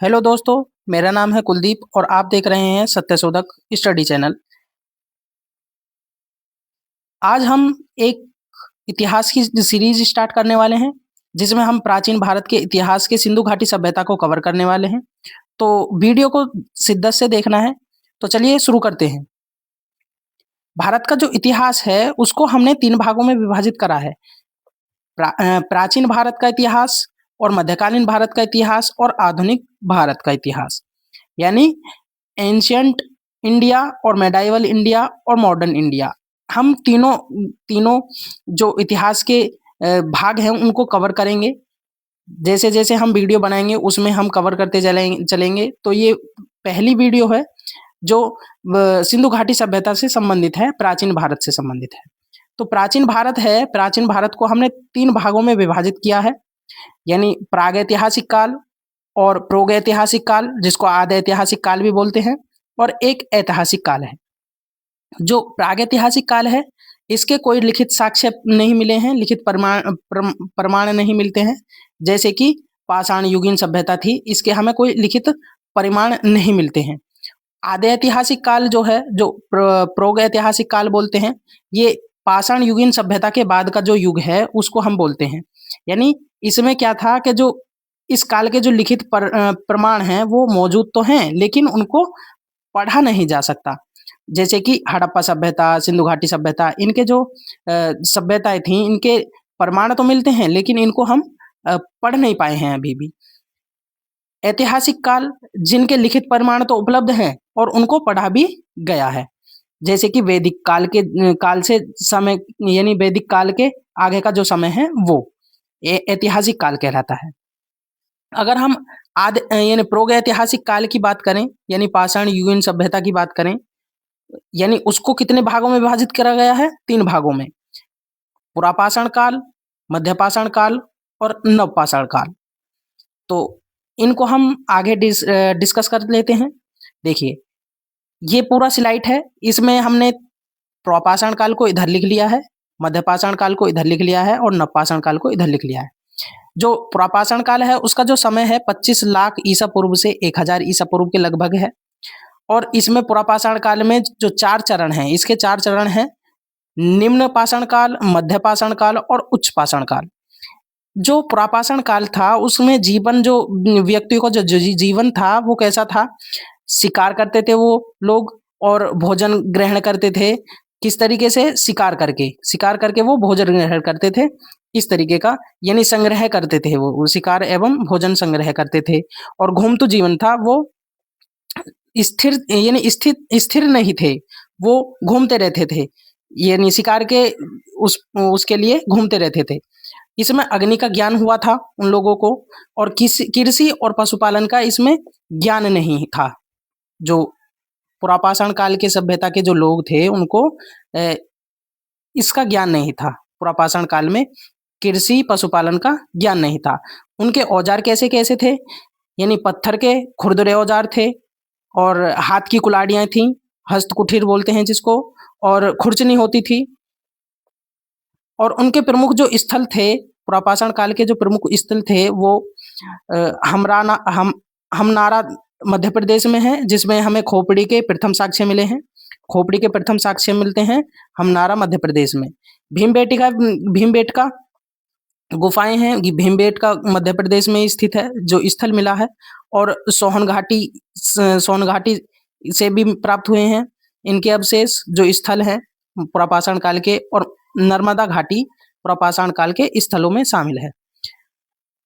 Hello दोस्तों, मेरा नाम है कुलदीप और आप देख रहे हैं सत्यशोधक स्टडी चैनल। आज हम एक इतिहास की सीरीज स्टार्ट करने वाले हैं, जिसमें हम प्राचीन भारत के इतिहास के सिंधु घाटी सभ्यता को कवर करने वाले हैं। तो वीडियो को शिद्दत से देखना है। तो चलिए शुरू करते हैं। भारत का जो इतिहास है उसको हमने 3 भागों में विभाजित करा है। प्राचीन भारत का इतिहास और मध्यकालीन भारत का इतिहास और आधुनिक भारत का इतिहास, यानी एंशियंट इंडिया और मेडाइवल इंडिया और मॉडर्न इंडिया। हम तीनों तीनों जो इतिहास के भाग हैं उनको कवर करेंगे। जैसे जैसे हम वीडियो बनाएंगे उसमें हम कवर करते चलेंगे। तो ये पहली वीडियो है जो सिंधु घाटी सभ्यता से संबंधित है, प्राचीन भारत से संबंधित है। तो प्राचीन भारत है, प्राचीन भारत को हमने 3 भागों में विभाजित किया है, यानी प्रागैतिहासिक काल और प्रोगैतिहासिक काल, जिसको आद्य ऐतिहासिक काल भी बोलते हैं, और एक ऐतिहासिक काल है। जो प्रागैतिहासिक काल है, इसके कोई लिखित साक्ष्य नहीं मिले हैं, लिखित प्रमाण नहीं मिलते हैं। जैसे कि पाषाण युगीन सभ्यता थी, इसके हमें कोई लिखित परिमाण नहीं मिलते हैं। आद्य ऐतिहासिक काल जो है, जो प्रोगैतिहासिक काल बोलते हैं, ये पाषाण युगीन सभ्यता के बाद का जो युग है उसको हम बोलते हैं। यानी इसमें क्या था कि जो इस काल के जो लिखित प्रमाण हैं वो मौजूद तो हैं, लेकिन उनको पढ़ा नहीं जा सकता। जैसे कि हड़प्पा सभ्यता, सिंधु घाटी सभ्यता, इनके जो सभ्यताएं थी, इनके प्रमाण तो मिलते हैं लेकिन इनको हम पढ़ नहीं पाए हैं अभी भी। ऐतिहासिक काल, जिनके लिखित प्रमाण तो उपलब्ध हैं और उनको पढ़ा भी गया है, जैसे कि वैदिक काल के काल से समय, यानी वैदिक काल के आगे का जो समय है वो ऐतिहासिक काल कहलाता है। अगर हम यानी प्रागैतिहासिक काल की बात करें, यानी पाषाण युगीन सभ्यता की बात करें, यानी उसको कितने भागों में विभाजित करा गया है? 3 भागों में। पुरापाषाण काल, मध्यपाषाण काल और नवपाषाण काल। तो इनको हम आगे डिस्कस कर लेते हैं। देखिए, ये पूरा स्लाइड है, इसमें हमने प्रपाषाण काल को इधर लिख लिया है, मध्यपाषाण काल को इधर लिख लिया है और नवपाषाण काल को इधर लिख लिया है। जो प्रपाषाण काल है उसका जो समय है 25 लाख ईसा पूर्व से 1000 ईसा पूर्व के लगभग है। और इसमें पुरापाषाण काल में जो 4 चरण हैं, इसके 4 चरण हैं: निम्न पाषाण काल, मध्य पाषाण काल और उच्च पाषाण काल। जो पुरापाषाण काल था उसमें जीवन, जो व्यक्तियों का जो जीवन था वो कैसा था? शिकार करते थे वो लोग और भोजन ग्रहण करते थे। किस तरीके से? शिकार करके वो भोजन ग्रहण करते थे, इस तरीके का, यानी संग्रह करते थे वो शिकार एवं भोजन संग्रह करते थे। और घूमतू जीवन था, वो स्थिर, यानी स्थिर नहीं थे, वो घूमते रहते थे, यानी शिकार के उसके लिए घूमते रहते थे। इसमें अग्नि का ज्ञान हुआ था उन लोगों को, और कृषि और पशुपालन का इसमें ज्ञान नहीं था। जो पुरापाषाण काल के सभ्यता के जो लोग थे उनको इसका ज्ञान नहीं था। पुरापाषाण काल में कृषि पशुपालन का ज्ञान नहीं था। उनके औजार कैसे कैसे थे? यानी पत्थर के खुरदुरे औजार थे, और हाथ की कुल्हाड़ियां थीं, हस्तकुटीर बोलते हैं जिसको, और खुरचनी होती थी। और उनके प्रमुख जो स्थल थे, पुरापाषाण काल के जो प्रमुख स्थल थे वो हमनारा मध्य प्रदेश में है, जिसमें हमें खोपड़ी के प्रथम साक्ष्य मिले हैं। खोपड़ी के प्रथम साक्ष्य मिलते हैं हमनारा मध्य प्रदेश में। भीमबेटका गुफाएं हैं, भीमबेटका मध्य प्रदेश में स्थित है जो स्थल मिला है। और सोन घाटी से भी प्राप्त हुए हैं इनके अवशेष, जो स्थल हैं पुरापाषाण काल के। और नर्मदा घाटी पुरापाषाण काल के स्थलों में शामिल है।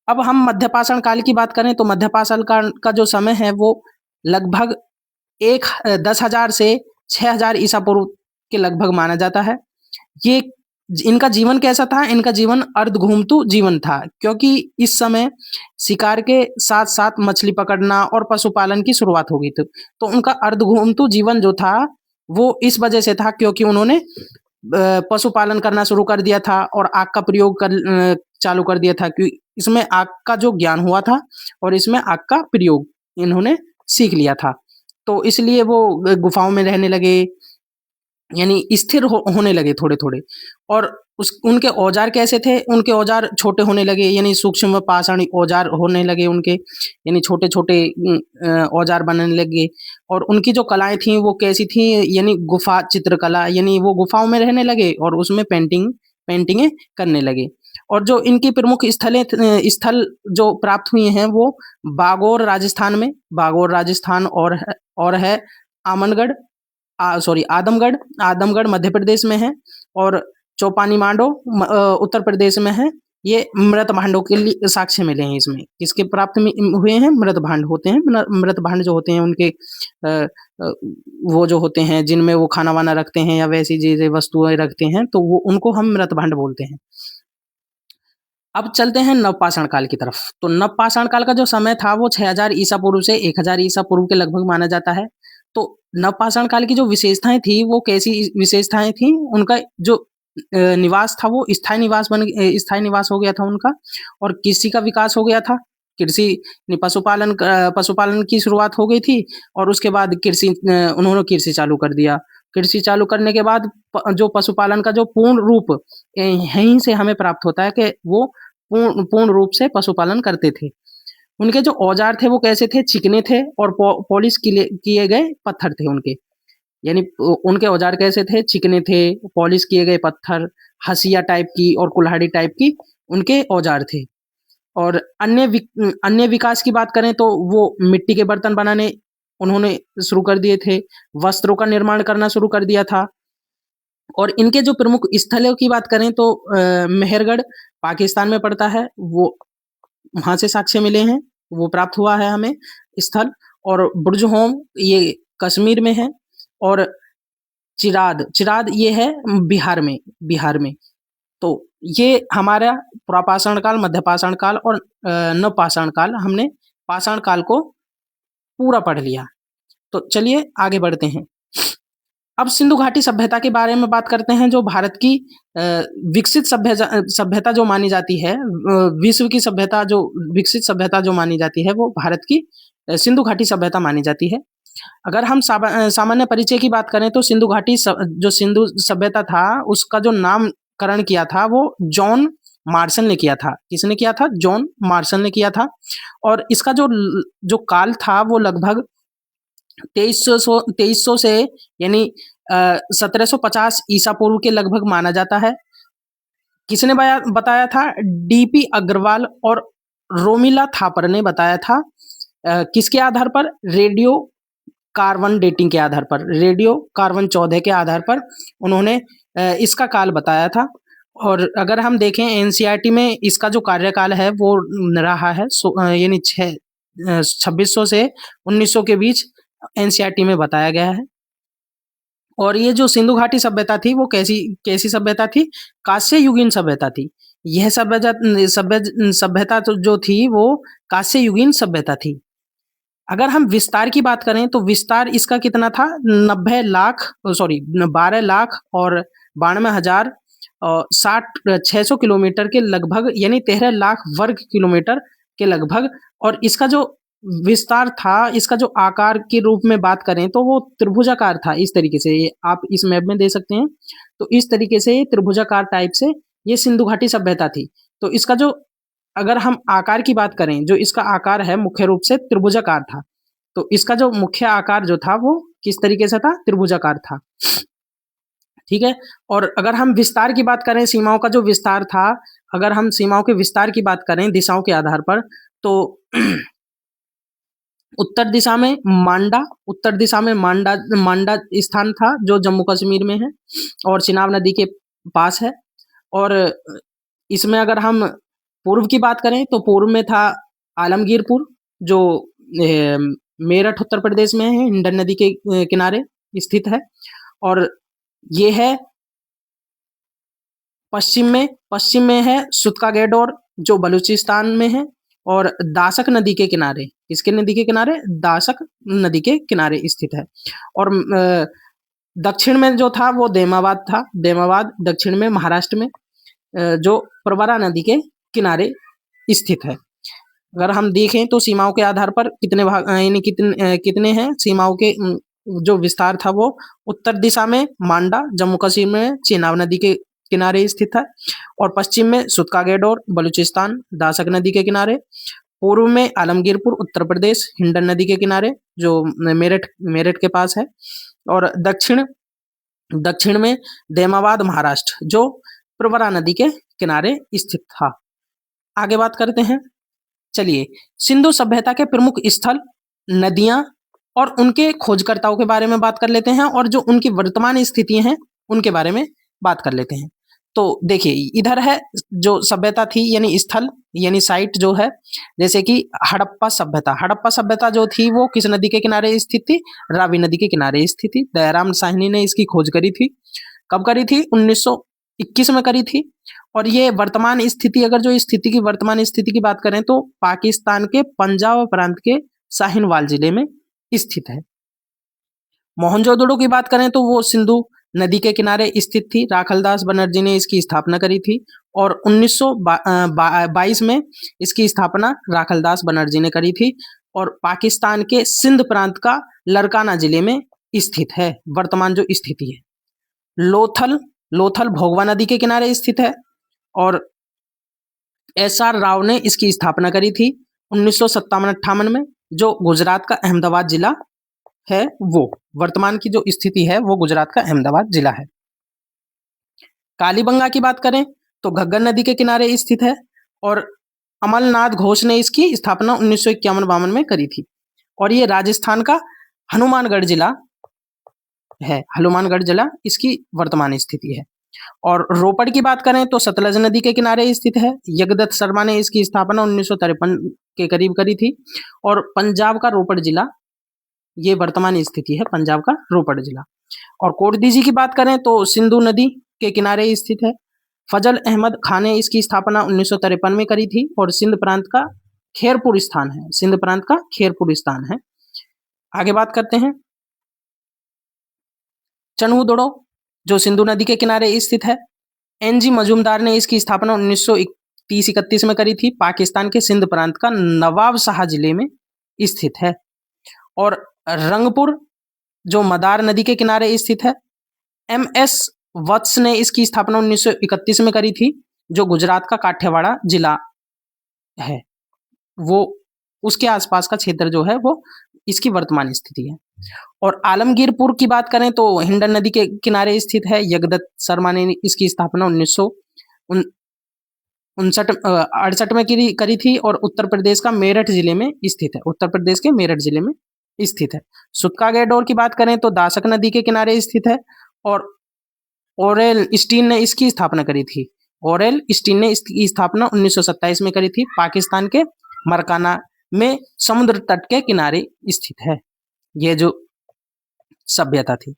अब हम मध्यपाषाण काल की बात करें तो मध्यपाषाण काल का जो समय है वो लगभग 10,000 से 6,000 ईसा पूर्व के लगभग माना जाता है। ये इनका जीवन कैसा था? इनका जीवन अर्धघूमतू जीवन था, क्योंकि इस समय शिकार के साथ साथ मछली पकड़ना और पशुपालन की शुरुआत हो गई थी। तो उनका अर्धघूमतू जीवन जो था वो इस वजह से था क्योंकि उन्होंने पशुपालन करना शुरू कर दिया था और आग का प्रयोग चालू कर दिया था, क्योंकि इसमें आग का जो ज्ञान हुआ था और इसमें आग का प्रयोग इन्होंने सीख लिया था। तो इसलिए वो गुफाओं में रहने लगे, यानी स्थिर होने लगे थोड़े-थोड़े। और उस उनके औज़ार कैसे थे? उनके औज़ार छोटे होने लगे, यानी सूक्ष्म पाषाणी औज़ार होने लगे उनके, यानी छोटे-छोटे औज़ार बनने लगे। और उनकी जो कलाएँ थीं वो कैसी थीं? यानी गुफ़ा चित्रकला, यानी वो गुफ़ाओं में रहने लगे और उसमें पेंटिंगें करने लगे। और जो इनकी प्रमुख स्थल जो प्राप्त हुई हैं वो बागौर राजस्थान, और है आमनगढ़, आदमगढ़, मध्य प्रदेश में है। और चौपानी मांडो उत्तर प्रदेश में है। ये मृत भांडों के लिए साक्ष्य मिले हैं इसमें। किसके प्राप्त हुए हैं? मृत भांड होते हैं। मृत भांड जो होते हैं उनके वो जो होते हैं जिनमें वो खाना वाना रखते हैं या वैसी चीजें वस्तुएं रखते हैं, तो वो उनको हम मृत भांड बोलते हैं। अब चलते हैं नवपाषाण काल की तरफ। तो नवपाषाण काल का जो समय था वो 6000 ईसा पूर्व से 1000 ईसा पूर्व के लगभग माना जाता है। तो नवपाषाण काल की जो विशेषताएं थी वो कैसी विशेषताएं थी? उनका जो निवास था वो स्थायी निवास हो गया था उनका। और कृषि का विकास हो गया था। पशुपालन की शुरुआत हो गई थी। और उसके बाद उन्होंने कृषि चालू कर दिया। कृषि चालू करने के बाद जो पशुपालन का जो पूर्ण रूप यहीं से हमें प्राप्त होता है कि वो पूर्ण रूप से पशुपालन करते थे। उनके जो औजार थे वो कैसे थे? चिकने थे और पॉलिश किए गए पत्थर थे उनके। यानी उनके औजार कैसे थे? चिकने थे, पॉलिश किए गए पत्थर, हसिया टाइप की और कुल्हाड़ी टाइप की उनके औजार थे। और अन्य विकास की बात करें तो वो मिट्टी के बर्तन बनाने उन्होंने शुरू कर दिए थे। वस्त्रों का निर्माण करना शुरू कर दिया था। और इनके जो प्रमुख स्थलों की बात करें तो मेहरगढ़ पाकिस्तान में पड़ता है, वो वहाँ से साक्ष्य मिले हैं, वो प्राप्त हुआ है हमें स्थल। और बुर्ज होम ये कश्मीर में है। और चिराद ये है बिहार में। तो ये हमारा पुरापाषाण काल, मध्यपाषाण काल और नवपाषाण काल, हमने पाषाण काल को पूरा पढ़ लिया। तो चलिए आगे बढ़ते हैं। अब सिंधु घाटी सभ्यता के बारे में बात करते हैं, जो भारत की विकसित सभ्यता जो मानी जाती है, विश्व की सभ्यता जो विकसित सभ्यता जो मानी जाती है वो भारत की सिंधु घाटी सभ्यता मानी जाती है। अगर हम सामान्य परिचय की बात करें तो सिंधु घाटी जो सिंधु सभ्यता था उसका जो नामकरण किया था वो जॉन मार्शल ने किया था। किसने किया था? जॉन मार्शल ने किया था। और इसका जो काल था वो लगभग 2300 से यानी 1750 ईसा पूर्व के लगभग माना जाता है। किसने बताया था? डीपी अग्रवाल और रोमिला थापर ने बताया था। किसके आधार पर? रेडियो कार्बन डेटिंग के आधार पर, रेडियो कार्बन 14 के आधार पर उन्होंने इसका काल बताया था। और अगर हम देखें एनसीईआरटी में इसका जो कार्यकाल है वो रहा है यानी 2600 से 1900 के बीच एनसीईआरटी में बताया गया है। और ये जो सिंधु घाटी सभ्यता थी वो कैसी सभ्यता थी? कांस्य युगीन सभ्यता थी। यह सभ्यता जो थी वो कांस्य युगीन सभ्यता थी। अगर हम विस्तार की बात करें तो विस्तार इसका कितना था? 12 लाख और 92,000 600 किलोमीटर के लगभग, यानी 13 लाख वर्ग किलोमीटर के लगभग। और इसका जो विस्तार था, इसका जो आकार के रूप में बात करें तो वो त्रिभुजाकार था। इस तरीके से ये आप इस मैप में देख सकते हैं। तो इस तरीके से त्रिभुजाकार टाइप से ये सिंधु घाटी सभ्यता थी। तो इसका जो अगर हम आकार की बात करें, जो इसका आकार है मुख्य रूप से त्रिभुजाकार था। तो इसका जो मुख्य आकार जो था वो किस तरीके से था? त्रिभुजाकार था। ठीक है। और अगर हम विस्तार की बात करें, सीमाओं का जो विस्तार था, अगर हम सीमाओं के विस्तार की बात करें दिशाओं के आधार पर, तो उत्तर दिशा में मांडा स्थान था जो जम्मू कश्मीर में है और चिनाब नदी के पास है। और इसमें अगर हम पूर्व की बात करें तो पूर्व में था आलमगीरपुर, जो मेरठ उत्तर प्रदेश में है, हिंडन नदी के किनारे स्थित है। और ये है पश्चिम में है सुत्कागेडोर जो बलूचिस्तान में है और दासक नदी के किनारे, किसके नदी के किनारे? दासक नदी के किनारे स्थित है। और दक्षिण में जो था वो देमाबाद दक्षिण में महाराष्ट्र में जो प्रवरा नदी के किनारे स्थित है। अगर हम देखें तो सीमाओं के आधार पर कितने भाग यानी कितने हैं सीमाओं के जो विस्तार था वो उत्तर दिशा में मांडा, जम्मू कश्मीर में चेनाब नदी के किनारे स्थित है, और पश्चिम में सुत्कागेडोर बलूचिस्तान दासक नदी के किनारे, पूर्व में आलमगीरपुर उत्तर प्रदेश हिंडन नदी के किनारे जो मेरठ मेरठ के पास है, और दक्षिण दक्षिण में देमाबाद महाराष्ट्र जो प्रवरा नदी के किनारे स्थित था। आगे बात करते हैं। चलिए, सिंधु सभ्यता के प्रमुख स्थल, नदियां और उनके खोजकर्ताओं के बारे में बात कर लेते हैं, और जो उनकी वर्तमान स्थिति हैं उनके बारे में बात कर लेते हैं। तो देखिए, इधर है जो सभ्यता थी यानी स्थल यानी साइट जो है, जैसे कि हड़प्पा सभ्यता जो थी वो किस नदी के किनारे स्थित थी? रावी नदी के किनारे स्थित थी। दयाराम साहनी ने इसकी खोज करी थी। कब करी थी? 1921 में करी थी। और ये वर्तमान स्थिति, अगर जो स्थिति की वर्तमान स्थिति की बात करें तो पाकिस्तान के पंजाब प्रांत के साहिनवाल जिले में स्थित है। मोहनजोदड़ो की बात करें तो वो सिंधु नदी के किनारे स्थित थी। राखलदास बनर्जी ने इसकी स्थापना करी थी, और 1922 में इसकी स्थापना राखलदास बनर्जी ने करी थी, और पाकिस्तान के सिंध प्रांत का लरकाना जिले में स्थित है वर्तमान जो स्थिति है। लोथल भोगवा नदी के किनारे स्थित है, और एस.आर. राव ने इसकी स्थापना करी थी 1957-58 में, जो गुजरात का अहमदाबाद जिला है। वो वर्तमान की जो स्थिति है वो गुजरात का अहमदाबाद जिला है। कालीबंगा की बात करें तो घग्गर नदी के किनारे स्थित है, और अमलनाथ घोष ने इसकी स्थापना 1951-52 में करी थी, और ये राजस्थान का हनुमानगढ़ जिला है। हनुमानगढ़ जिला इसकी वर्तमान स्थिति है। और रोपड़ की बात करें तो सतलज नदी के किनारे स्थित है। यज्ञदत्त शर्मा ने इसकी स्थापना 1953 के करीब करी थी, और पंजाब का रोपड़ जिला ये वर्तमान स्थिति है, पंजाब का रोपड़ जिला। और कोटदीजी की बात करें तो सिंधु नदी के किनारे स्थित है। फजल अहमद खान ने इसकी स्थापना 1953 में करी थी, और सिंध प्रांत का खेरपुर स्थान है। सिंध प्रांत का खेरपुर स्थान है। आगे बात करते हैं। चन्हुदड़ो जो सिंधु नदी के किनारे स्थित है। एन.जी. मजूमदार ने इसकी स्थापना 1930-31 में करी थी। पाकिस्तान के सिंध प्रांत का नवाबशाह जिले में स्थित है। और रंगपुर जो मदार नदी के किनारे स्थित है। एम.एस. वत्स ने इसकी स्थापना 1931 में करी थी, जो गुजरात का काठियावाड़ जिला है। वो उसके आसपास का क्षेत्र जो है वो इसकी वर्तमान स्थिति है। और आलमगीरपुर की बात करें तो हिंडन नदी के किनारे स्थित है। यज्ञदत्त शर्मा ने इसकी स्थापना 1968 में करी थी, और उत्तर प्रदेश का मेरठ जिले में स्थित है। उत्तर प्रदेश के मेरठ जिले में स्थित है। सुत्कागेडोर की बात करें तो दासक नदी के किनारे स्थित है, और ओरेल स्टीन ने इसकी स्थापना करी थी। ओरेल स्टीन ने इसकी स्थापना 1927 में करी थी। पाकिस्तान के मरकाना में समुद्र तट के किनारे स्थित है ये जो सभ्यता थी।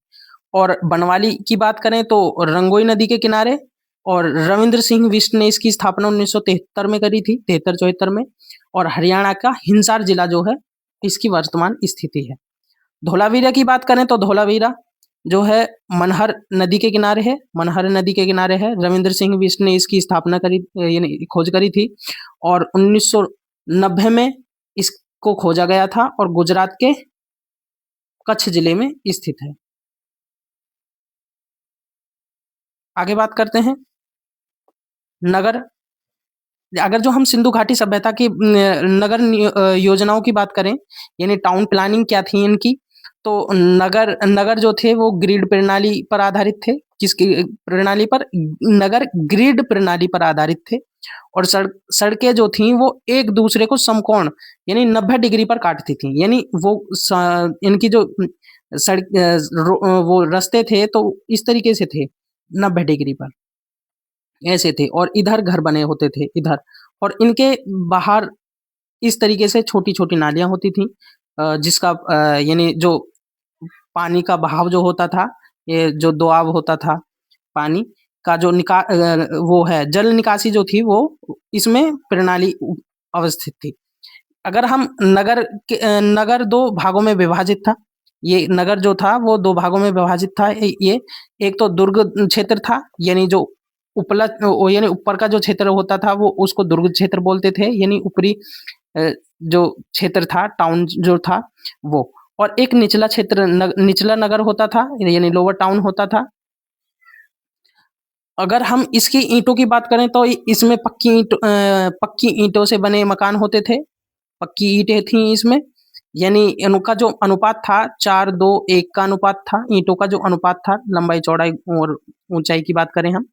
और बनवाली की बात करें तो रंगोई नदी के किनारे, और रविंद्र सिंह बिष्ट ने इसकी स्थापना 1973 में करी थी, 73-74 में। और हरियाणा का हिसार जिला जो है इसकी वर्तमान स्थिति है। धोलावीरा की बात करें तो धोलावीरा जो है मनहर नदी के किनारे है। मनहर नदी के किनारे है। रविंद्र सिंह बिष्ट ने इसकी स्थापना करी यानी खोज करी थी, और 1990 में इसको खोजा गया था, और गुजरात के कच्छ जिले में स्थित है। आगे बात करते हैं नगर। अगर जो हम सिंधु घाटी सभ्यता की नगर योजनाओं की बात करें, यानी टाउन प्लानिंग क्या थी इनकी, तो नगर जो थे वो ग्रिड प्रणाली पर आधारित थे। किसकी प्रणाली पर? नगर ग्रिड प्रणाली पर आधारित थे। और सड़कें जो थी वो एक दूसरे को समकोण यानी 90 डिग्री पर काटती थी। यानी वो इनकी जो सड़क वो रास्ते थे तो इस तरीके से थे, 90 डिग्री पर ऐसे थे, और इधर घर बने होते थे इधर, और इनके बाहर इस तरीके से छोटी छोटी नालियां होती थी, जिसका यानी जो पानी का बहाव जो होता था, ये जो दोआब होता था पानी का जो वो है जल निकासी जो थी वो इसमें प्रणाली अवस्थित थी। अगर हम नगर दो भागों में विभाजित था। ये नगर जो था वो दो भागों में विभाजित था। ये एक तो दुर्ग क्षेत्र था, यानी जो यानी ऊपर का जो क्षेत्र होता था वो उसको दुर्ग क्षेत्र बोलते थे, यानी ऊपरी जो क्षेत्र था टाउन जो था वो। और एक निचला क्षेत्र निचला नगर होता था, यानी लोअर टाउन होता था। अगर हम इसकी ईंटों की बात करें तो इसमें पक्की ईंटों से बने मकान होते थे, पक्की ईंटें थी इसमें, यानी इनका जो अनुपात था 4-2-1 का अनुपात था, ईंटों का जो अनुपात था लंबाई चौड़ाई और ऊंचाई की बात करें हम।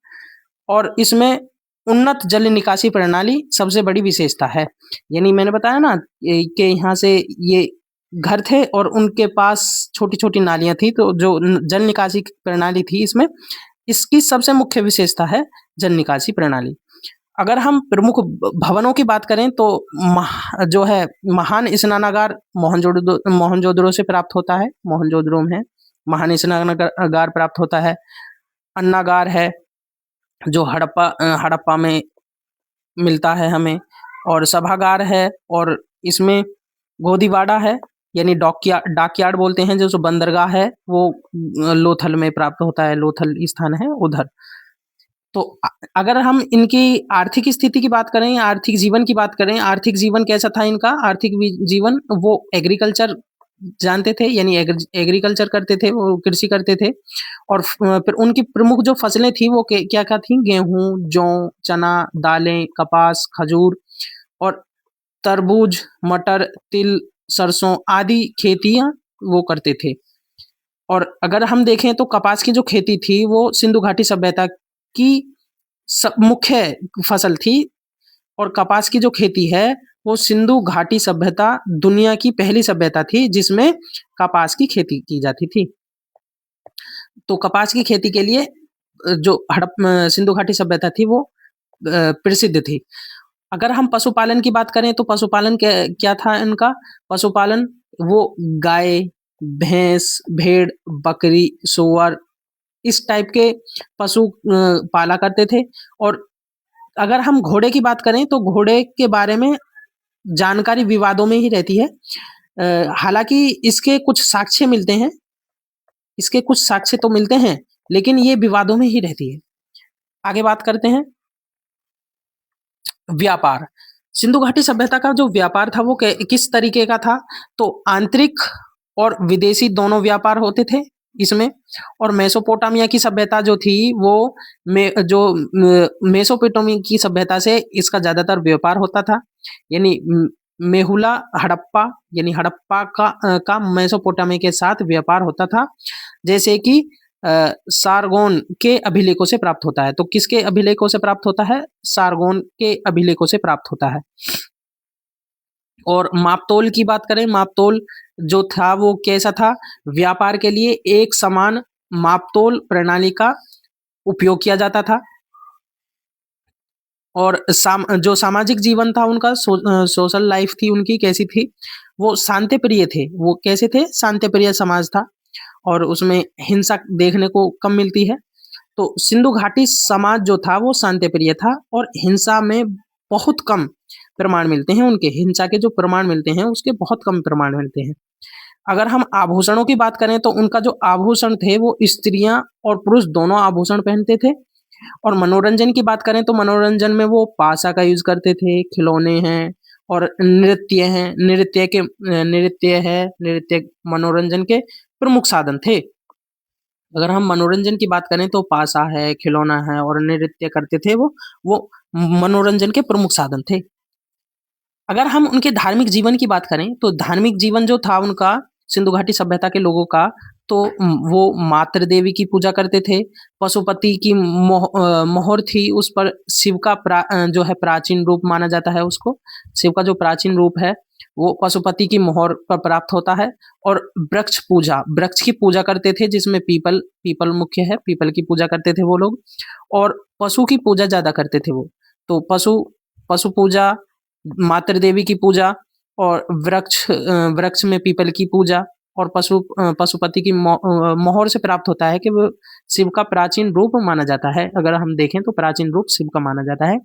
और इसमें उन्नत जल निकासी प्रणाली सबसे बड़ी विशेषता है, यानी मैंने बताया ना कि यहाँ से ये घर थे और उनके पास छोटी छोटी नालियां थी, तो जो जल निकासी प्रणाली थी इसमें, इसकी सबसे मुख्य विशेषता है जल निकासी प्रणाली। अगर हम प्रमुख भवनों की बात करें तो जो है महान स्नानागार मोहनजोदड़ो से प्राप्त होता है, मोहनजोदड़ो में महान स्नानागार प्राप्त होता है। अन्नागार है जो हड़प्पा में मिलता है हमें, और सभागार है, और इसमें गोदीवाड़ा है, यानी डॉकयार्ड बोलते हैं, जो बंदरगाह है वो लोथल में प्राप्त होता है, लोथल स्थान है उधर। तो अगर हम इनकी आर्थिक स्थिति की बात करें, आर्थिक जीवन की बात करें, आर्थिक जीवन कैसा था इनका, आर्थिक जीवन वो एग्रीकल्चर जानते थे, यानी एग्रीकल्चर करते थे, वो कृषि करते थे। और फिर उनकी प्रमुख जो फसलें थी वो क्या क्या थी, गेहूं, जौ, चना, दालें, कपास, खजूर और तरबूज, मटर, तिल, सरसों आदि खेतियां वो करते थे। और अगर हम देखें तो कपास की जो खेती थी वो सिंधु घाटी सभ्यता की मुख्य फसल थी, और कपास की जो खेती है वो सिंधु घाटी सभ्यता दुनिया की पहली सभ्यता थी जिसमें कपास की खेती की जाती थी। तो कपास की खेती के लिए जो सिंधु घाटी सभ्यता थी वो प्रसिद्ध थी। अगर हम पशुपालन की बात करें तो पशुपालन क्या था इनका, पशुपालन वो गाय, भैंस, भेड़, बकरी, सूअर, इस टाइप के पशु पाला करते थे। और अगर हम घोड़े की बात करें तो घोड़े के बारे में जानकारी विवादों में ही रहती है, हालांकि इसके कुछ साक्ष्य मिलते हैं, इसके कुछ साक्ष्य तो मिलते हैं, लेकिन ये विवादों में ही रहती है। आगे बात करते हैं व्यापार। सिंधु घाटी सभ्यता का जो व्यापार था वो किस तरीके का था, तो आंतरिक और विदेशी दोनों व्यापार होते थे इसमें। और मेसोपोटामिया की सभ्यता जो थी वो मेसोपोटामिया की सभ्यता से इसका ज्यादातर व्यापार होता था, यानी मेहुला हड़प्पा, यानी हड़प्पा का मेसोपोटामिया के साथ व्यापार होता था, जैसे कि सारगोन के अभिलेखों से प्राप्त होता है। तो किसके अभिलेखों से प्राप्त होता है, सारगोन के अभिलेखों से प्राप्त होता है। और मापतोल की बात करें, मापतोल जो था वो कैसा था, व्यापार के लिए एक समान मापतोल प्रणाली का उपयोग किया जाता था। और जो सामाजिक जीवन था उनका, सोशल लाइफ थी उनकी कैसी थी, वो शांति प्रिय थे। वो कैसे थे, शांति प्रिय समाज था, और उसमें हिंसा देखने को कम मिलती है। तो सिंधु घाटी समाज जो था वो शांति प्रिय था, और हिंसा में बहुत कम प्रमाण मिलते हैं, उनके हिंसा के जो प्रमाण मिलते हैं उसके बहुत कम प्रमाण मिलते हैं। अगर हम आभूषणों की बात करें तो उनका जो आभूषण थे वो स्त्रियां और पुरुष दोनों आभूषण पहनते थे। और मनोरंजन की बात करें तो मनोरंजन में वो पासा का यूज करते थे, खिलौने हैं और नृत्य हैं, नृत्य मनोरंजन के प्रमुख साधन थे। अगर हम मनोरंजन की बात करें तो पासा है, खिलौना है और नृत्य करते थे, वो मनोरंजन के प्रमुख साधन थे। अगर हम उनके धार्मिक जीवन की बात करें तो धार्मिक जीवन जो था उनका, सिंधु घाटी सभ्यता के लोगों का, तो वो मातृ देवी की पूजा करते थे। पशुपति की मोहर थी, उस पर शिव का जो है प्राचीन रूप माना जाता है उसको। शिव का जो प्राचीन रूप है वो पशुपति की मोहर पर प्राप्त होता है। और वृक्ष की पूजा करते थे, जिसमें पीपल मुख्य है, पीपल की पूजा करते थे वो लोग। और पशु की पूजा ज्यादा करते थे वो। तो पशु पूजा, मातृ देवी की पूजा, और वृक्ष में पीपल की पूजा, और पशुपति की मोहर से प्राप्त होता है कि वो शिव का प्राचीन रूप माना जाता है। अगर हम देखें तो प्राचीन रूप शिव का माना जाता है,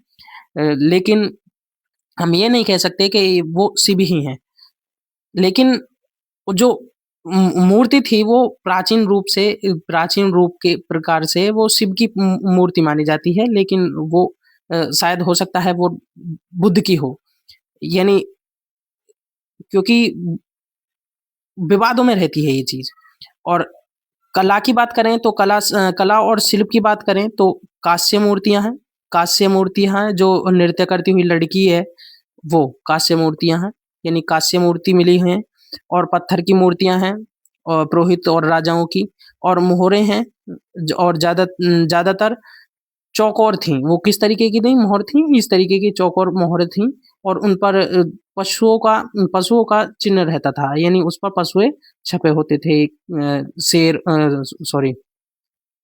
लेकिन हम ये नहीं कह सकते कि वो शिव ही हैं। लेकिन जो मूर्ति थी वो प्राचीन रूप के प्रकार से वो शिव की मूर्ति मानी जाती है, लेकिन वो शायद हो सकता है वो बुद्ध की हो, यानी क्योंकि विवादों में रहती है ये चीज़। और कला की बात करें तो कला और शिल्प की बात करें तो कांस्य मूर्तियाँ हैं। कांस्य मूर्तियाँ हैं जो नृत्य करती हुई लड़की है, वो कांस्य मूर्तियाँ हैं, यानी कांस्य मूर्ति मिली हैं। और पत्थर की मूर्तियाँ हैं और पुरोहित और राजाओं की। और मोहरें हैं और ज़्यादातर चौकोर थीं। वो किस तरीके की थीं मोहर थीं? इस तरीके की चौकोर मोहरें थीं। और उन पर पशुओं का चिन्ह रहता था, यानी उस पर पशुएँ छपे होते थे। शेर सॉरी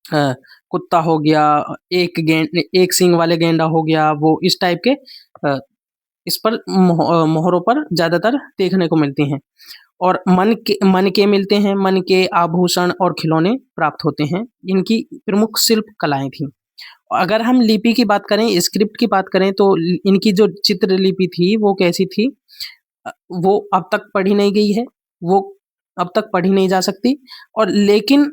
अ, कुत्ता हो गया, एक सींग वाले गेंडा हो गया, वो इस टाइप के इस पर मोहरों पर ज़्यादातर देखने को मिलती हैं। और मन के मिलते हैं, मन के आभूषण और खिलौने प्राप्त होते हैं। इनकी प्रमुख शिल्प कलाएँ थीं। अगर हम लिपि की बात करें, स्क्रिप्ट की बात करें तो इनकी जो चित्र लिपि थी वो कैसी थी? वो अब तक पढ़ी नहीं गई है, वो अब तक पढ़ी नहीं जा सकती। और लेकिन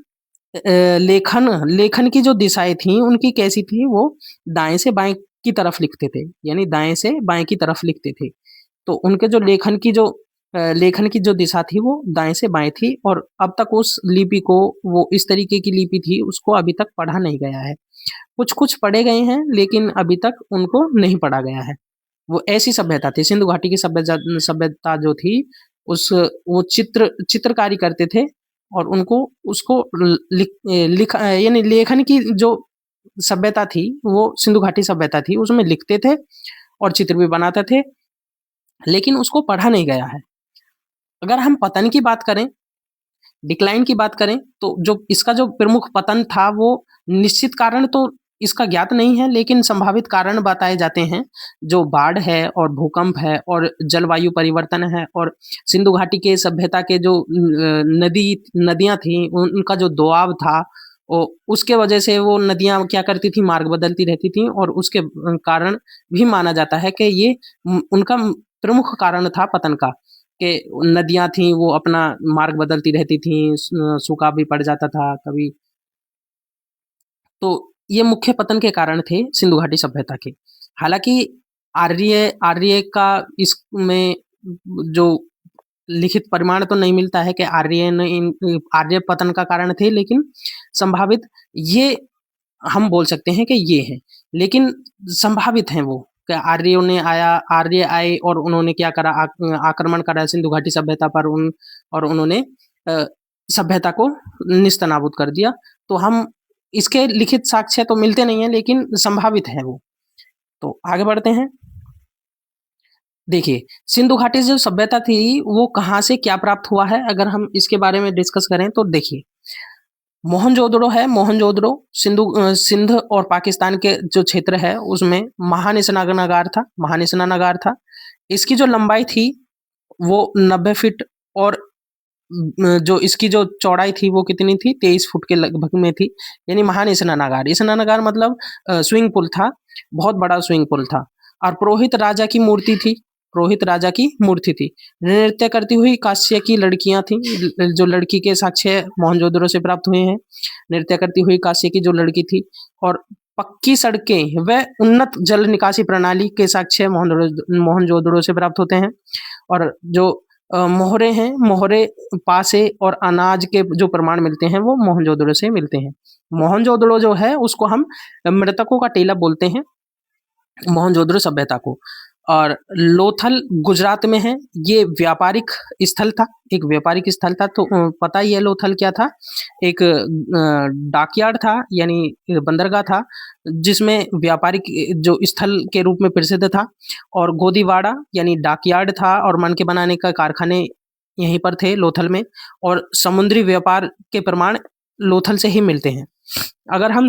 लेखन लेखन की जो दिशाएँ थीं उनकी कैसी थी? वो दाएँ से बाएँ की तरफ लिखते थे, यानी दाएँ से बाएँ की तरफ लिखते थे। तो उनके जो लेखन की जो दिशा थी वो दाएँ से बाएँ थी। और अब तक उस लिपि को, वो इस तरीके की लिपि थी, उसको अभी तक पढ़ा नहीं गया है। कुछ-कुछ पढ़े गए हैं लेकिन अभी तक उनको नहीं पढ़ा गया है। वो ऐसी सभ्यता थी, सिंधु घाटी की सभ्यता जो थी, वो चित्रकारी करते थे। और उनको उसको यानी लेखन की जो सभ्यता थी, वो सिंधु घाटी सभ्यता थी, उसमें लिखते थे और चित्र भी बनाते थे, लेकिन उसको पढ़ा नहीं गया है। अगर हम पतन की बात करें, डिक्लाइन की बात करें, तो जो इसका जो प्रमुख पतन था, वो निश्चित कारण तो इसका ज्ञात नहीं है, लेकिन संभावित कारण बताए जाते हैं। जो बाढ़ है और भूकंप है और जलवायु परिवर्तन है और सिंधु घाटी के सभ्यता के जो नदियाँ थीं, उनका जो दोआब था, उसके वजह से वो नदियाँ क्या करती थीं, मार्ग बदलती रहती थीं। और उसके कारण भी माना जाता है कि ये उनका प्रमुख कारण था पतन का, कि नदियाँ थीं वो अपना मार्ग बदलती रहती थीं, सूखा भी पड़ जाता था कभी। तो ये मुख्य पतन के कारण थे सिंधु घाटी सभ्यता के। हालाँकि आर्य का इसमें जो लिखित प्रमाण तो नहीं मिलता है कि आर्य पतन का कारण थे, लेकिन संभावित ये हम बोल सकते हैं कि ये हैं। लेकिन संभावित हैं वो, कि आर्य आए और उन्होंने क्या करा, आक्रमण करा सिंधु घाटी सभ्यता पर, और उन्होंने अ, सभ्यता को निस्तनाबूद कर दिया। तो हम इसके लिखित साक्ष्य तो मिलते नहीं हैं, लेकिन संभावित है वो। तो आगे बढ़ते हैं। देखिए, सिंधु घाटी जो सभ्यता थी, वो कहाँ से क्या प्राप्त हुआ है, अगर हम इसके बारे में डिस्कस करें तो देखिए, मोहनजोदड़ो है। मोहनजोदड़ो सिंध और पाकिस्तान के जो क्षेत्र है, उसमें महानिशनागार था। इसकी जो लंबाई थी, वो 90 फीट। और जो इसकी जो चौड़ाई थी वो कितनी थी, 23 फुट के लगभग में थी। यानी महान स्नानागार मतलब स्विमिंग पूल था, बहुत बड़ा स्विमिंग पूल था। और पुरोहित राजा की मूर्ति थी। नृत्य करती हुई कांस्य की लड़कियां थी, जो लड़की के साक्ष्य मोहनजोदड़ो से प्राप्त हुए हैं। नृत्य करती हुई कांस्य की जो लड़की थी। और पक्की सड़कें व उन्नत जल निकासी प्रणाली के साक्ष्य मोहनजोदड़ो से प्राप्त होते हैं। और जो मोहरे हैं, मोहरे पासे और अनाज के जो प्रमाण मिलते हैं, वो मोहनजोदड़ो से मिलते हैं। मोहनजोदड़ो जो है उसको हम मृतकों का टीला बोलते हैं, मोहनजोदड़ो सभ्यता को। और लोथल गुजरात में है। ये व्यापारिक स्थल था, एक व्यापारिक स्थल था। तो पता ही है लोथल क्या था, एक डॉकयार्ड था, यानी बंदरगाह था, जिसमें व्यापारिक जो स्थल के रूप में प्रसिद्ध था। और गोदीवाड़ा यानी डॉकयार्ड था, और मन के बनाने का कारखाने यहीं पर थे लोथल में। और समुद्री व्यापार के प्रमाण लोथल से ही मिलते हैं। अगर हम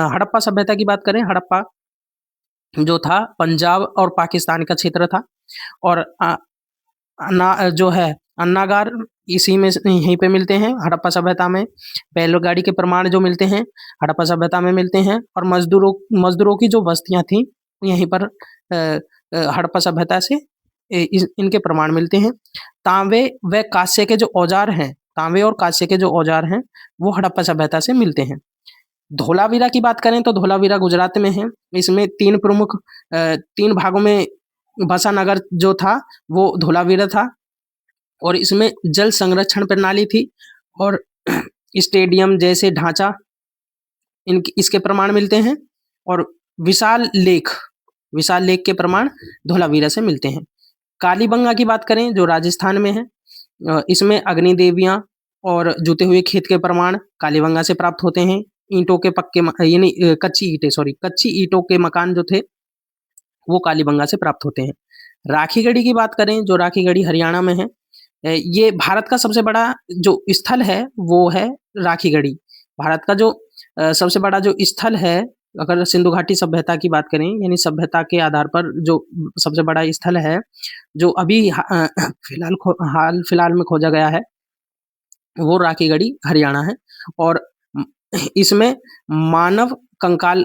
हड़प्पा सभ्यता की बात करें, हड़प्पा जो था पंजाब और पाकिस्तान का क्षेत्र था। और जो है अन्नागार इसी में यहीं पे मिलते हैं, हड़प्पा सभ्यता में। बैलगाड़ी के प्रमाण जो मिलते हैं हड़प्पा सभ्यता में मिलते हैं। और मजदूरों की जो बस्तियां थी यहीं पर हड़प्पा सभ्यता से इनके प्रमाण मिलते हैं। तांबे व कांस्य के जो औजार हैं, तांबे और कांस्य के जो औजार हैं, वो हड़प्पा सभ्यता से मिलते हैं। धोलावीरा की बात करें तो धोलावीरा गुजरात में है। इसमें तीन भागों में बसा नगर जो था वो धोलावीरा था। और इसमें जल संरक्षण प्रणाली थी और स्टेडियम जैसे ढांचा इसके प्रमाण मिलते हैं। और विशाल लेख के प्रमाण धोलावीरा से मिलते हैं। कालीबंगा की बात करें जो राजस्थान में है, इसमें अग्नि देवियां और जुते हुए खेत के प्रमाण कालीबंगा से प्राप्त होते हैं। ईंटों के पक्के यानी कच्ची ईंटों के मकान जो थे वो कालीबंगा से प्राप्त होते हैं। राखीगढ़ी की बात करें जो राखीगढ़ी हरियाणा में है, ये भारत का सबसे बड़ा जो स्थल है वो है राखीगढ़ी। भारत का जो सबसे बड़ा जो स्थल है, अगर सिंधु घाटी सभ्यता की बात करें यानी सभ्यता के आधार पर जो सबसे बड़ा स्थल है जो अभी हाल फिलहाल में खोजा गया है वो राखीगढ़ी हरियाणा है। और इसमें मानव कंकाल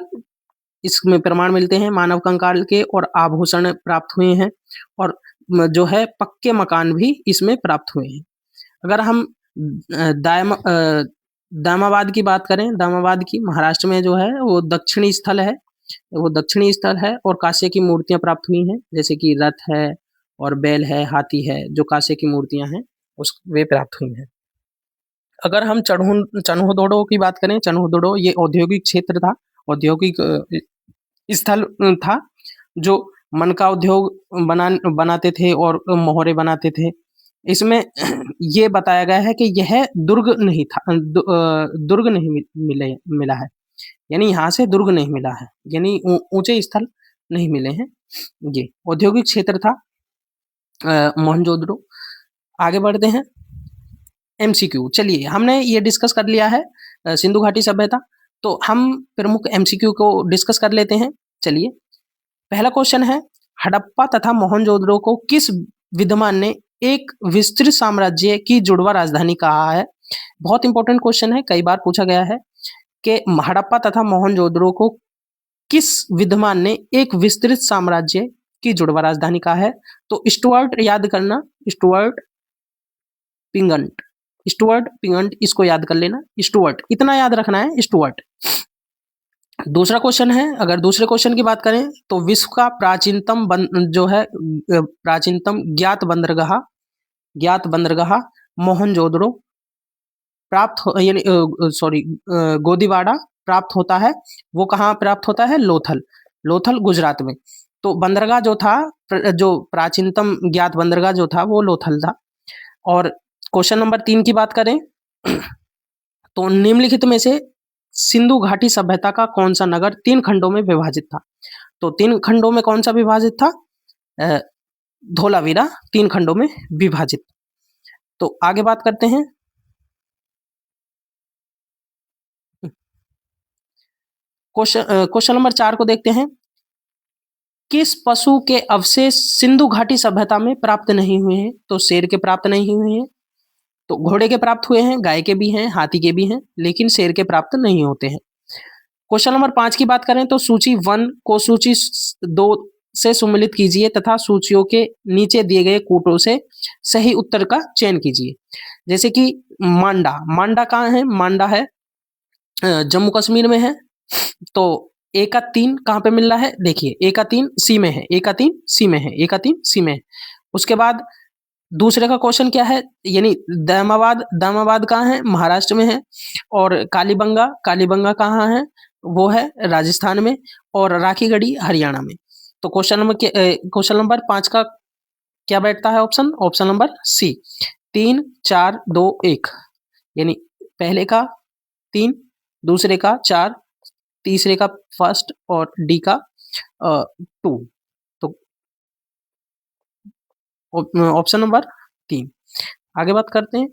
इसमें प्रमाण मिलते हैं, मानव कंकाल के, और आभूषण प्राप्त हुए हैं और जो है पक्के मकान भी इसमें प्राप्त हुए हैं। अगर हम दामाबाद की बात करें, दामाबाद की महाराष्ट्र में जो है वो दक्षिणी स्थल है और कांस्य की मूर्तियां प्राप्त हुई हैं, जैसे कि रथ है और बैल है, हाथी है, जो कांस्य की मूर्तियां हैं वे प्राप्त हुई हैं। अगर हम चन्होदोडो की बात करें, चन्होदोडो ये औद्योगिक क्षेत्र था, औद्योगिक स्थल था जो मन का उद्योग बनाते थे और मोहरे बनाते थे। इसमें ये बताया गया है कि यह दुर्ग नहीं था, दुर्ग नहीं मिला है, यानी यहाँ से दुर्ग नहीं मिला है, यानी ऊंचे स्थल नहीं मिले हैं। ये औद्योगिक क्षेत्र था मोहनजोदड़ो। आगे बढ़ते हैं एमसीक्यू। चलिए हमने ये डिस्कस कर लिया है सिंधु घाटी सभ्यता, तो हम प्रमुख एमसीक्यू को डिस्कस कर लेते हैं। चलिए पहला क्वेश्चन है, हड़प्पा तथा मोहनजोदड़ो को किस विद्वान ने एक विस्तृत साम्राज्य की जुड़वा राजधानी कहा है? बहुत इंपॉर्टेंट क्वेश्चन है, कई बार पूछा गया है कि हड़प्पा तथा मोहनजोदड़ो को किस विद्वान ने एक विस्तृत साम्राज्य की जुड़वा राजधानी कहा है? तो स्टुअर्ट याद करना, स्टुअर्ट पिंगंट इसको याद कर लेना, स्टुअर्ट इतना याद रखना है, स्टुअर्ट। दूसरा क्वेश्चन है, अगर दूसरे क्वेश्चन की बात करें तो विश्व का प्राचीनतम ज्ञात बंदरगाह मोहनजोदड़ो गोदीवाड़ा प्राप्त होता है। वो कहाँ प्राप्त होता है? लोथल गुजरात में। तो बंदरगाह जो था, जो प्राचीनतम ज्ञात बंदरगाह जो था वो लोथल था। और क्वेश्चन नंबर 3 की बात करें तो निम्नलिखित में से सिंधु घाटी सभ्यता का कौन सा नगर 3 खंडों में विभाजित था? तो 3 खंडों में कौन सा विभाजित था? धोलावीरा 3 खंडों में विभाजित। तो आगे बात करते हैं, क्वेश्चन नंबर 4 को देखते हैं। किस पशु के अवशेष सिंधु घाटी सभ्यता में प्राप्त नहीं हुए हैं? तो शेर के प्राप्त नहीं हुए हैं, तो घोड़े के प्राप्त हुए हैं, गाय के भी हैं, हाथी के भी हैं, लेकिन शेर के प्राप्त नहीं होते हैं। क्वेश्चन नंबर 5 की बात करें तो सूची 1 को सूची 2 से सम्मिलित कीजिए तथा सूचियों के नीचे दिए गए कूटों से सही उत्तर का चयन कीजिए। जैसे कि मांडा कहाँ है? मांडा है जम्मू कश्मीर में है। तो ए का 3 कहाँ पे मिल रहा है? देखिए ए का 3 सी में है, ए का 3 सी में है। उसके बाद दूसरे का क्वेश्चन क्या है, यानी दामाबाद कहाँ है? महाराष्ट्र में है। और कालीबंगा कहाँ है? वो है राजस्थान में। और राखीगढ़ी हरियाणा में। तो क्वेश्चन नंबर 5 का क्या बैठता है ऑप्शन? ऑप्शन नंबर सी, 3 4 2 1, यानी पहले का 3, दूसरे का 4, तीसरे का फर्स्ट और डी का 2। तो ऑप्शन नंबर 3। आगे बात करते हैं,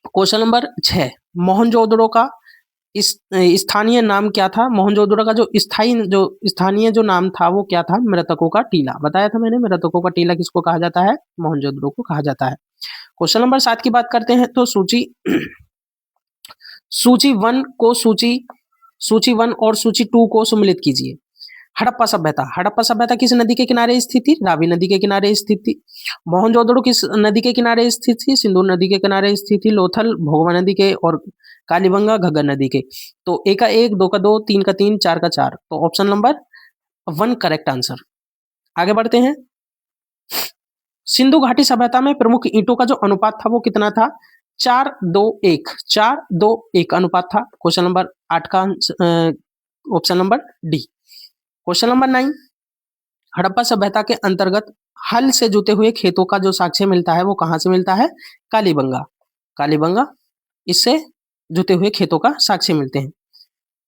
क्वेश्चन नंबर 6, मोहनजोदड़ो का इस स्थानीय नाम क्या था? मोहनजोदड़ो का जो स्थानीय जो नाम था वो क्या था? मृतकों का टीला। बताया था मैंने, मृतकों का टीला किसको कहा जाता है? मोहनजोदड़ो को कहा जाता है। क्वेश्चन नंबर 7 की बात करते हैं तो सूची 1 और सूची 2 को सम्मिलित कीजिए। हड़प्पा सभ्यता किस नदी के किनारे स्थित थी? रावी नदी के किनारे स्थित थी। मोहनजोदड़ो किस नदी के किनारे स्थित थी? सिंधु नदी के किनारे स्थित थी। लोथल भोगवा नदी के और कालीबंगा घग्गर नदी के। तो ए का 1, 2 का 2, 3 का 3, 4 का 4। तो ऑप्शन नंबर 1 करेक्ट आंसर। आगे बढ़ते हैं, सिंधु घाटी सभ्यता में प्रमुख ईंटों का जो अनुपात था वो कितना था? 4:2:1, 4:2:1 अनुपात था। क्वेश्चन नंबर 8 का option number D. Question number 9, Harappa सभ्यता के अंतर्गत हल से जुते हुए खेतों का जो साक्ष्य मिलता है वो कहाँ से मिलता है? कालीबंगा। कालीबंगा, इससे जुते हुए खेतों का साक्ष्य मिलते हैं।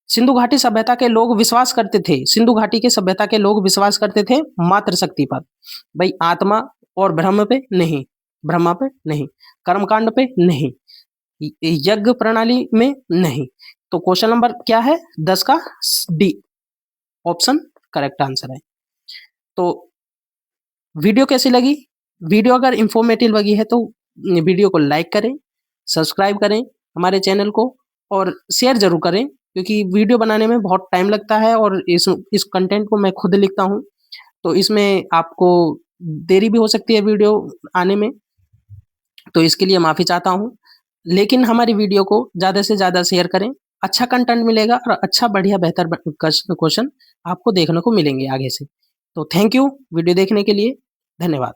सिंधु घाटी सभ्यता के लोग विश्वास करते थे, सिंधु घाटी के सभ्यता के लोग विश्वास करते थे मात्र शक्ति पर। भाई आत्मा और ब्रह्म पे नहीं, ब्रह्मा पे नहीं, कर्मकांड पे नहीं, यज्ञ प्रणाली में नहीं। तो क्वेश्चन नंबर क्या है? 10 का डी ऑप्शन करेक्ट आंसर है। तो वीडियो कैसी लगी? वीडियो अगर इंफॉर्मेटिव लगी है तो वीडियो को लाइक करें, सब्सक्राइब करें हमारे चैनल को और शेयर जरूर करें, क्योंकि वीडियो बनाने में बहुत टाइम लगता है और इस कंटेंट को मैं खुद लिखता हूँ, तो इसमें आपको देरी भी हो सकती है वीडियो आने में, तो इसके लिए माफ़ी चाहता हूँ। लेकिन हमारी वीडियो को ज़्यादा से ज़्यादा शेयर करें, अच्छा कंटेंट मिलेगा और अच्छा बढ़िया बेहतर क्वेश्चन आपको देखने को मिलेंगे आगे से। तो थैंक यू वीडियो देखने के लिए, धन्यवाद।